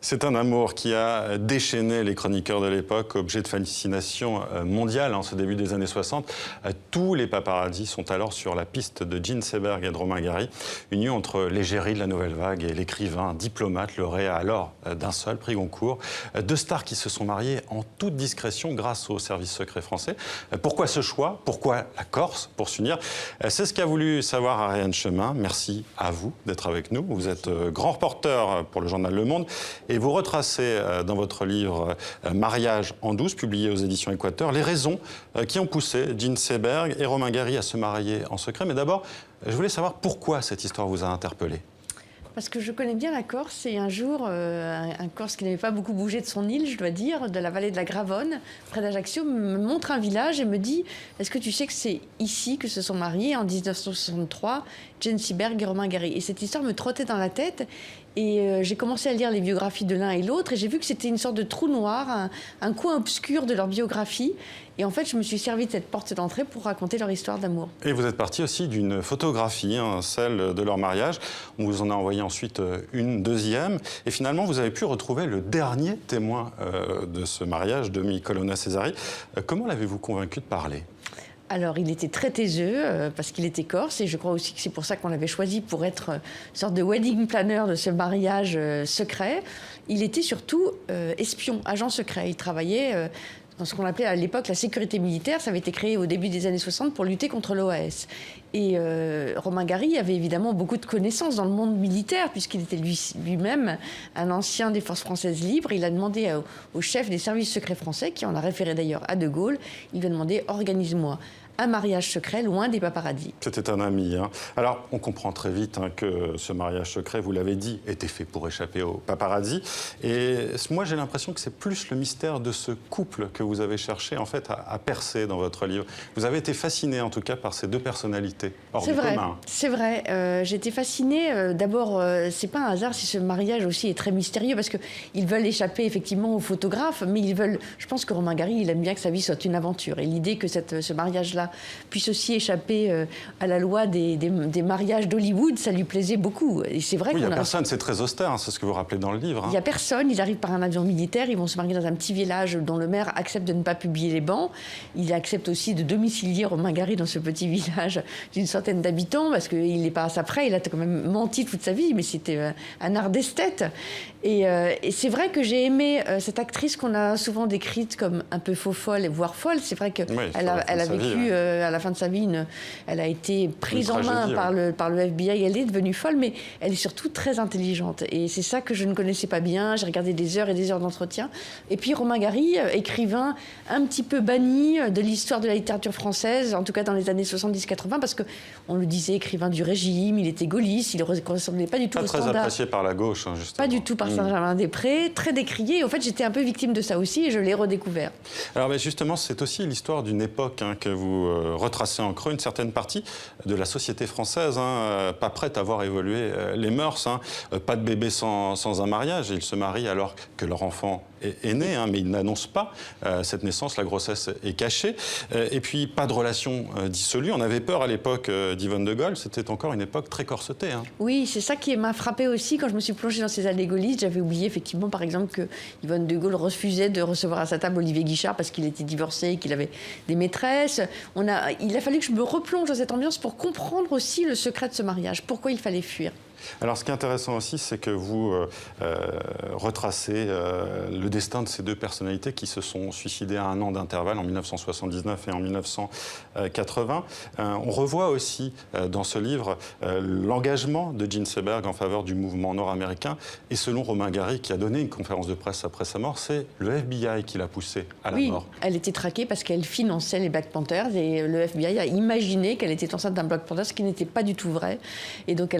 C'est un amour qui a déchaîné les chroniqueurs de l'époque, objet de fascination mondiale en ce début des années 60. Tous les paparazzis sont alors sur la piste de Jean Seberg et de Romain Gary, union entre l'égérie de la nouvelle vague et l'écrivain, diplomate, lauréat alors d'un seul prix Goncourt. Deux stars qui se sont mariées en toute discrétion grâce au service secret français. Pourquoi ce choix? Pourquoi la Corse pour s'unir? C'est ce qu'a voulu savoir Ariane Chemin. Merci à vous d'être avec nous. Vous êtes grand reporter pour le journal Le Monde. Et vous retracez dans votre livre Mariage en douce, publié aux éditions Équateur, les raisons qui ont poussé Jean Seberg et Romain Gary à se marier en secret. Mais d'abord, je voulais savoir pourquoi cette histoire vous a interpellé. Parce que je connais bien la Corse et un jour, un Corse qui n'avait pas beaucoup bougé de son île, je dois dire, de la vallée de la Gravonne, près d'Ajaccio, me montre un village et me dit « Est-ce que tu sais que c'est ici que se sont mariés en 1963 Jean Seberg et Romain Gary ?» Et cette histoire me trottait dans la tête et j'ai commencé à lire les biographies de l'un et l'autre et j'ai vu que c'était une sorte de trou noir, un coin obscur de leur biographie. Et en fait, je me suis servi de cette porte d'entrée pour raconter leur histoire d'amour. Et vous êtes parti aussi d'une photographie, celle de leur mariage. On vous en a envoyé ensuite une deuxième. Et finalement, vous avez pu retrouver le dernier témoin de ce mariage, Dominique Colonna Cesari. Comment l'avez-vous convaincu de parler ? Alors, il était très taiseux parce qu'il était corse et je crois aussi que c'est pour ça qu'on l'avait choisi pour être une sorte de wedding planner de ce mariage secret. Il était surtout espion, agent secret. Il travaillait dans ce qu'on appelait à l'époque la sécurité militaire. Ça avait été créé au début des années 60 pour lutter contre l'OAS. Et Romain Gary avait évidemment beaucoup de connaissances dans le monde militaire, puisqu'il était lui-même un ancien des forces françaises libres. Il a demandé au chef des services secrets français, qui en a référé d'ailleurs à De Gaulle, il lui a demandé « Organise-moi un mariage secret loin des paparazzis ». C'était un ami. Alors, on comprend très vite que ce mariage secret, vous l'avez dit, était fait pour échapper aux paparazzis. Et moi, j'ai l'impression que c'est plus le mystère de ce couple que vous avez cherché en fait à percer dans votre livre. Vous avez été fasciné en tout cas par ces deux personnalités hors du commun. C'est vrai. J'ai été fascinée. D'abord, c'est pas un hasard si ce mariage aussi est très mystérieux parce qu'ils veulent échapper effectivement aux photographes, mais ils veulent. Je pense que Romain Gary, il aime bien que sa vie soit une aventure. Et l'idée que ce mariage-là puisse aussi échapper à la loi des mariages d'Hollywood, ça lui plaisait beaucoup. Et c'est vrai il n'y a personne, c'est très austère, c'est ce que vous rappelez dans le livre. Il n'y a personne, ils arrivent par un avion militaire, ils vont se marier dans un petit village dont le maire accepte de ne pas publier les bancs. Il accepte aussi de domicilier Romain Gary dans ce petit village d'une centaine d'habitants, parce qu'il n'est pas à ça près, il a quand même menti toute sa vie, mais c'était un art d'esthète. Et c'est vrai que j'ai aimé cette actrice qu'on a souvent décrite comme un peu faux-folle, voire folle. C'est vrai qu'elle a vécu... à la fin de sa vie, elle a été prise en main par le FBI. Elle est devenue folle, mais elle est surtout très intelligente. Et c'est ça que je ne connaissais pas bien. J'ai regardé des heures et des heures d'entretien. Et puis Romain Gary, écrivain un petit peu banni de l'histoire de la littérature française, en tout cas dans les années 70-80, parce qu'on le disait, écrivain du régime, il était gaulliste, il ne correspondait pas du tout au standard. Très apprécié par la gauche, justement. Pas du tout par Saint-Germain-des-Prés, très décrié. En fait, j'étais un peu victime de ça aussi et je l'ai redécouvert. Alors, justement, c'est aussi l'histoire d'une époque que vous retracez en creux, une certaine partie de la société française, pas prête à voir évoluer les mœurs. Pas de bébé sans un mariage. Ils se marient alors que leur enfant est né, mais ils n'annoncent pas cette naissance, la grossesse est cachée. Et puis, pas de relation dissolue. On avait peur à l'époque d'Yvonne de Gaulle, c'était encore une époque très corsetée. Oui, c'est ça qui m'a frappée aussi quand je me suis plongée dans ces années gaullistes. J'avais oublié effectivement, par exemple, que Yvonne de Gaulle refusait de recevoir à sa table Olivier Guichard parce qu'il était divorcé et qu'il avait des maîtresses. Il a fallu que je me replonge dans cette ambiance pour comprendre aussi le secret de ce mariage, pourquoi il fallait fuir. Alors, ce qui est intéressant aussi, c'est que vous retracez le destin de ces deux personnalités qui se sont suicidées à un an d'intervalle, en 1979 et en 1980. On revoit aussi dans ce livre l'engagement de Jean Seberg en faveur du mouvement nord-américain. Et selon Romain Gary, qui a donné une conférence de presse après sa mort, c'est le FBI qui l'a poussée à la mort. Oui, elle était traquée parce qu'elle finançait les Black Panthers et le FBI a imaginé qu'elle était enceinte d'un Black Panther, ce qui n'était pas du tout vrai. Et donc,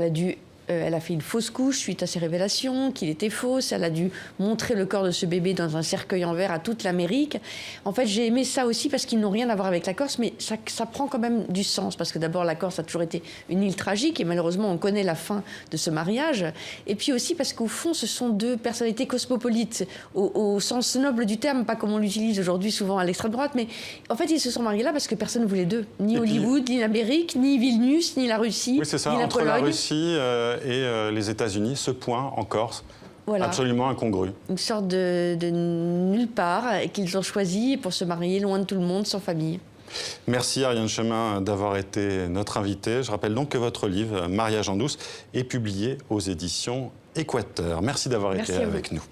elle a fait une fausse couche suite à ces révélations, qu'il était fausse. Elle a dû montrer le corps de ce bébé dans un cercueil en verre à toute l'Amérique. En fait, j'ai aimé ça aussi parce qu'ils n'ont rien à voir avec la Corse, mais ça prend quand même du sens. Parce que d'abord, la Corse a toujours été une île tragique et malheureusement, on connaît la fin de ce mariage. Et puis aussi parce qu'au fond, ce sont deux personnalités cosmopolites, au sens noble du terme, pas comme on l'utilise aujourd'hui souvent à l'extrême droite, mais en fait, ils se sont mariés là parce que personne ne voulait d'eux. Ni Hollywood, ni l'Amérique, ni Vilnius, ni la Russie, oui, c'est ça, ni la entre Pologne. La Russie et les États-Unis, ce point en Corse. Voilà. Absolument incongru. Une sorte de nulle part qu'ils ont choisi pour se marier loin de tout le monde, sans famille. Merci Ariane Chemin d'avoir été notre invitée. Je rappelle donc que votre livre, Mariage en douce, est publié aux éditions Équateur. Merci d'avoir été avec nous.